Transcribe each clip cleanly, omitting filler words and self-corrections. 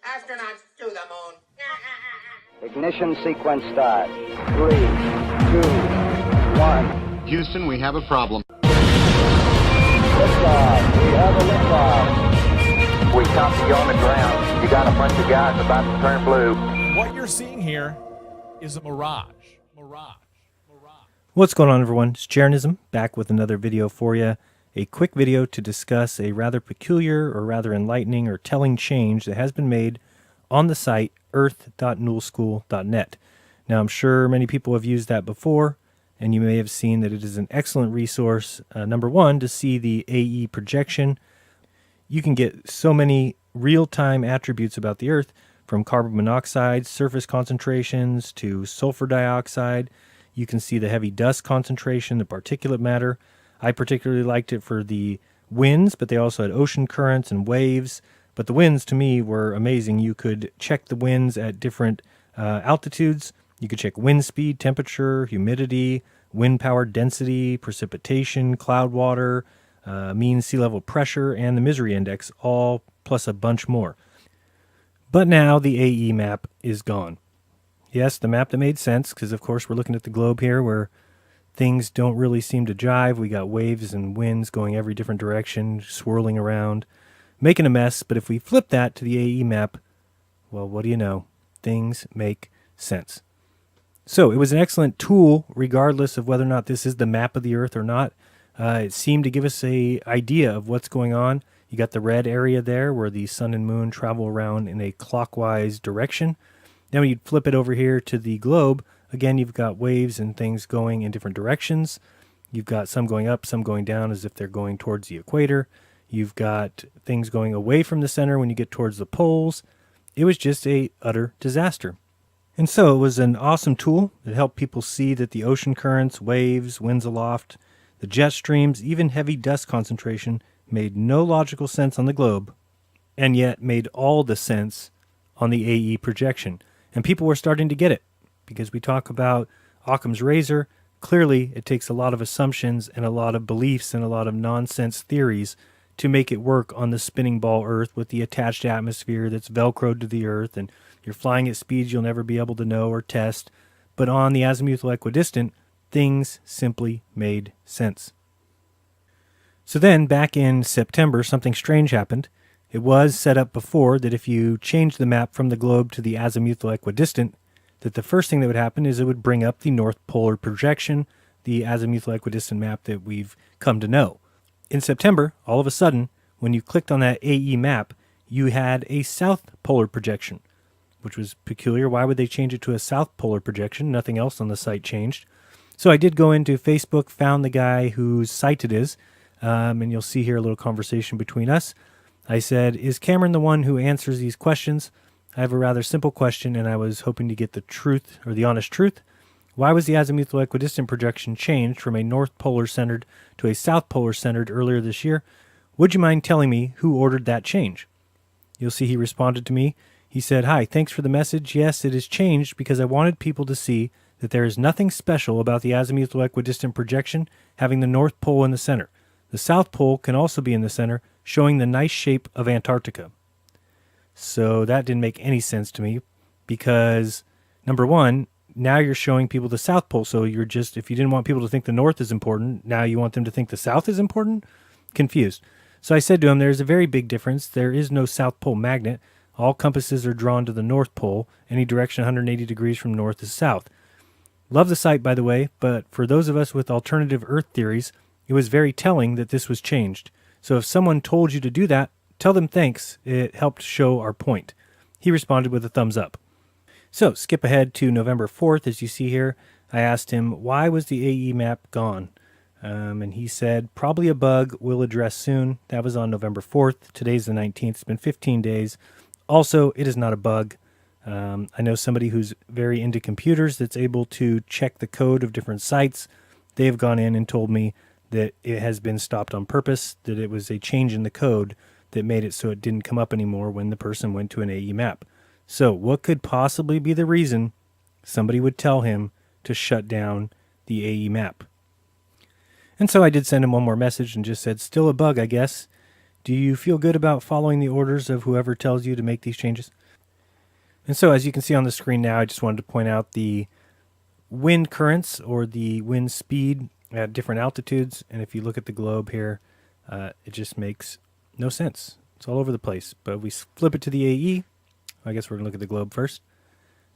Astronauts to the moon. Ignition sequence start. 3, 2, 1. Houston, we have a problem. Liftoff. We have a liftoff. We copy you on the ground. You got a bunch of guys about to turn blue. What you're seeing here is a mirage. What's going on, everyone? It's Jerenism, back with another video for you. A quick video to discuss a rather peculiar or rather enlightening or telling change that has been made on the site earth.newellschool.net. Now, I'm sure many people have used that before, and you may have seen that it is an excellent resource, number one, to see the AE projection. You can get so many real-time attributes about the Earth, from carbon monoxide, surface concentrations, to sulfur dioxide. You can see the heavy dust concentration, the particulate matter. I particularly liked it for the winds, but they also had ocean currents and waves. But the winds, to me, were amazing. You could check the winds at different altitudes. You could check wind speed, temperature, humidity, wind power density, precipitation, cloud water, mean sea level pressure, and the Misery Index, all plus a bunch more. But now the AE map is gone. Yes, the map that made sense, because of course we're looking at the globe here where things don't really seem to jive. We got waves and winds going every different direction, swirling around, making a mess. But if we flip that to the AE map, well, what do you know? Things make sense. So it was an excellent tool, regardless of whether or not this is the map of the Earth or not. It seemed to give us an idea of what's going on. You got the red area there where the sun and moon travel around in a clockwise direction. Then when you flip it over here to the globe, again, you've got waves and things going in different directions. You've got some going up, some going down as if they're going towards the equator. You've got things going away from the center when you get towards the poles. It was just a utter disaster. And so it was an awesome tool that helped people see that the ocean currents, waves, winds aloft, the jet streams, even heavy dust concentration made no logical sense on the globe, and yet made all the sense on the AE projection. And people were starting to get it, because we talk about Occam's razor. Clearly, it takes a lot of assumptions and a lot of beliefs and a lot of nonsense theories to make it work on the spinning ball Earth with the attached atmosphere that's velcroed to the Earth, and you're flying at speeds you'll never be able to know or test. But on the azimuthal equidistant, things simply made sense. So then, back in September, something strange happened. It was set up before that if you change the map from the globe to the azimuthal equidistant, that the first thing that would happen is it would bring up the north polar projection, the azimuthal equidistant map that we've come to know. In September, all of a sudden, when you clicked on that AE map, you had a south polar projection, which was peculiar. Why would they change it to a south polar projection? Nothing else on the site changed. So I did go into Facebook, found the guy whose site it is, and you'll see here a little conversation between us. I said, is Cameron the one who answers these questions? I have a rather simple question, and I was hoping to get the truth, or the honest truth. Why was the azimuthal equidistant projection changed from a north polar centered to a south polar centered earlier this year? Would you mind telling me who ordered that change? You'll see he responded to me. He said, hi, thanks for the message. Yes, it is changed because I wanted people to see that there is nothing special about the azimuthal equidistant projection having the north pole in the center. The south pole can also be in the center, showing the nice shape of Antarctica. So that didn't make any sense to me because, number one, now you're showing people the South Pole. So you're just, if you didn't want people to think the North is important, now you want them to think the South is important? Confused. So I said to him, there's a very big difference. There is no South Pole magnet. All compasses are drawn to the North Pole. Any direction 180 degrees from north is south. Love the site, by the way, but for those of us with alternative Earth theories, it was very telling that this was changed. So if someone told you to do that, tell them thanks. It helped show our point. He responded with a thumbs up. So skip ahead to November 4th. As you see here, I asked him, why was the AE map gone? And he said, probably a bug. We'll address soon. That was on November 4th. Today's the 19th. It's been 15 days. Also, it is not a bug. I know somebody who's very into computers that's able to check the code of different sites. They have gone in and told me that it has been stopped on purpose, that it was a change in the code that made it so it didn't come up anymore when the person went to an AE map. So what could possibly be the reason somebody would tell him to shut down the AE map? And so I did send him one more message and just said, still a bug, I guess. Do you feel good about following the orders of whoever tells you to make these changes? And so as you can see on the screen now, I just wanted to point out the wind currents or the wind speed at different altitudes. And if you look at the globe here, it just makes no sense. It's all over the place. But if we flip it to the AE, I guess we're going to look at the globe first.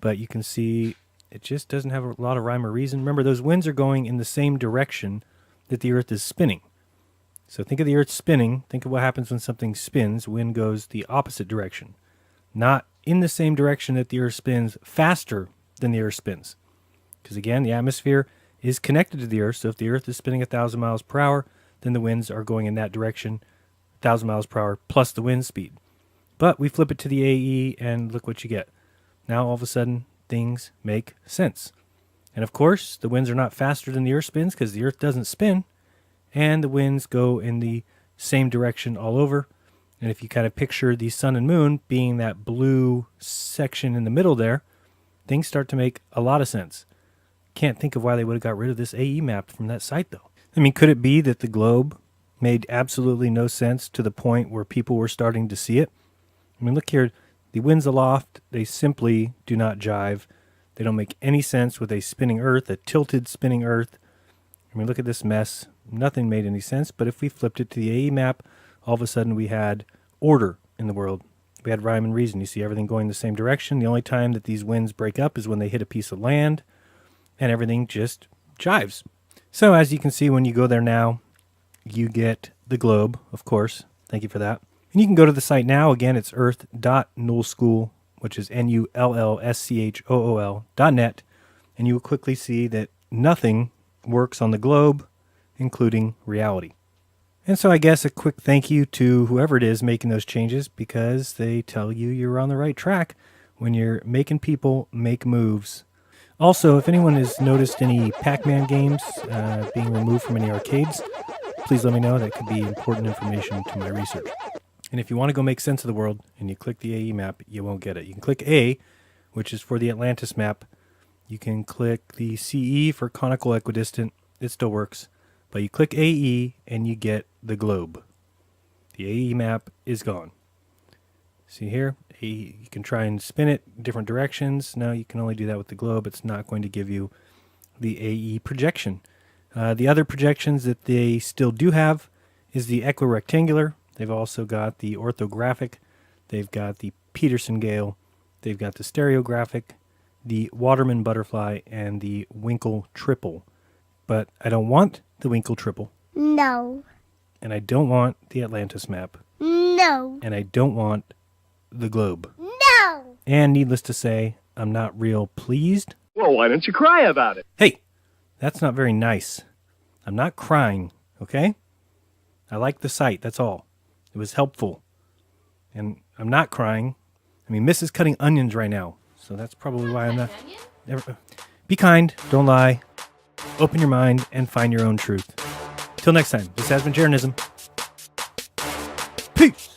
But you can see it just doesn't have a lot of rhyme or reason. Remember, those winds are going in the same direction that the Earth is spinning. So think of the Earth spinning. Think of what happens when something spins. Wind goes the opposite direction. Not in the same direction that the Earth spins, faster than the Earth spins. Because again, the atmosphere is connected to the Earth. So if the Earth is spinning 1,000 miles per hour, then the winds are going in that direction, 1,000 miles per hour plus the wind speed. But we flip it to the AE and look what you get. Now all of a sudden things make sense. And of course, the winds are not faster than the Earth spins because the Earth doesn't spin. And the winds go in the same direction all over. And if you kind of picture the sun and moon being that blue section in the middle there, things start to make a lot of sense. Can't think of why they would have got rid of this AE map from that site, though. I mean, could it be that the globe made absolutely no sense to the point where people were starting to see it? I mean, look here. The winds aloft, they simply do not jive. They don't make any sense with a spinning Earth, a tilted spinning Earth. I mean, look at this mess. Nothing made any sense. But if we flipped it to the AE map, all of a sudden we had order in the world. We had rhyme and reason. You see everything going the same direction. The only time that these winds break up is when they hit a piece of land, and everything just jives. So as you can see, when you go there now, you get the globe, of course. Thank you for that. And you can go to the site now. Again, it's earth.nullschool, which is nullschool.net, and you will quickly see that nothing works on the globe, including reality. And so I guess a quick thank you to whoever it is making those changes, because they tell you you're on the right track when you're making people make moves. Also, if anyone has noticed any Pac-Man games being removed from any arcades, please let me know. That could be important information to my research. And if you want to go make sense of the world and you click the AE map, you won't get it. You can click A, which is for the Atlantis map. You can click the CE for conical equidistant. It still works. But you click AE and you get the globe. The AE map is gone. See here? You can try and spin it in different directions. No, you can only do that with the globe. It's not going to give you the AE projection. The other projections that they still do have is the equirectangular. They've also got the orthographic. They've got the Peterson Gale. They've got the stereographic, the Waterman butterfly, and the Winkle triple. But I don't want the Winkle triple. No. And I don't want the Atlantis map. No. And I don't want the globe. No. And needless to say, I'm not real pleased. Well, why don't you cry about it? Hey, that's not very nice. I'm not crying, okay? I like the site, that's all. It was helpful. And I'm not crying. I mean, Miss is cutting onions right now, so that's probably why I'm not... Be kind, don't lie. Open your mind and find your own truth. Till next time, this has been Jerenism. Peace!